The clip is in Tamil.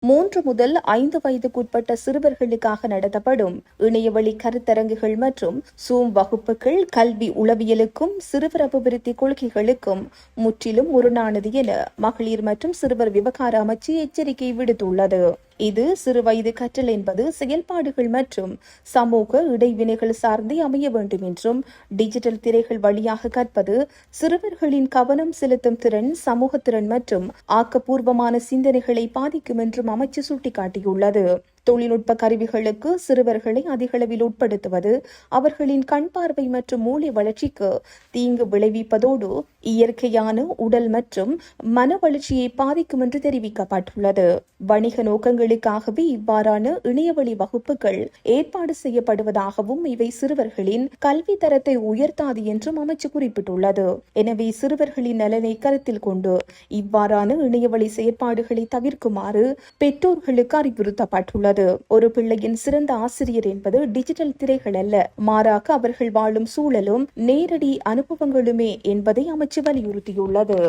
3 முதல் 5 வயதுக்குட்பட்ட சிறுவர்களுக்காக நடத்தப்படும் இணையவழி கருத்தரங்குகள் மற்றும் சூம் வகுப்புகள் கல்வி உளவியலுக்கும் சிறுவர் அபிவிருத்தி கொள்கைகளுக்கும் முற்றிலும் முரணானது என மகளிர் மற்றும் சிறுவர் விவகார அமைச்சு எச்சரிக்கை விடுத்துள்ளது. இது சிறுவயது கற்றல் என்பது செயல்பாடுகள் மற்றும் சமூக இடைவினைகள் சார்ந்தே அமைய வேண்டும் என்றும், டிஜிட்டல் திரைகள் வழியாக கற்பது சிறுவர்களின் கவனம் செலுத்தும் திறன், சமூக திறன் மற்றும் ஆக்கப்பூர்வமான சிந்தனைகளை பாதிக்கும் என்றும் அமைச்சு சுட்டிக்காட்டியுள்ளது. தொழில்நுட்ப கருவிகளுக்கு சிறுவர்களை அதிகளவில் உட்படுத்துவது அவர்களின் கண் பார்வை மற்றும் மூளை வளர்ச்சிக்கு தீங்கு விளைவிப்பதோடு இயற்கையான உடல் மற்றும் மன வளர்ச்சியை பாதிக்கும் என்று தெரிவிக்கப்பட்டுள்ளது. வணிக நோக்கங்களுக்காகவே இவ்வாறான இணையவழி வகுப்புகள் ஏற்பாடு செய்யப்படுவதாகவும், இவை சிறுவர்களின் கல்வி தரத்தை உயர்த்தாது என்றும் அமைச்சு குறிப்பிட்டுள்ளது. எனவே சிறுவர்களின் நலனை கருத்தில் கொண்டு இவ்வாறான இணையவழி செயற்பாடுகளை தவிர்க்குமாறு பெற்றோர்களுக்கு அறிவுறுத்தப்பட்டுள்ளது. ஒரு பிள்ளையின் சிறந்த ஆசிரியர் என்பது டிஜிட்டல் திரைகள் அல்ல, மாறாக அவர்கள் வாழும் சூழலும் நேரடி அனுபவங்களுமே என்பதை அமைச்சு வலியுறுத்தியுள்ளது.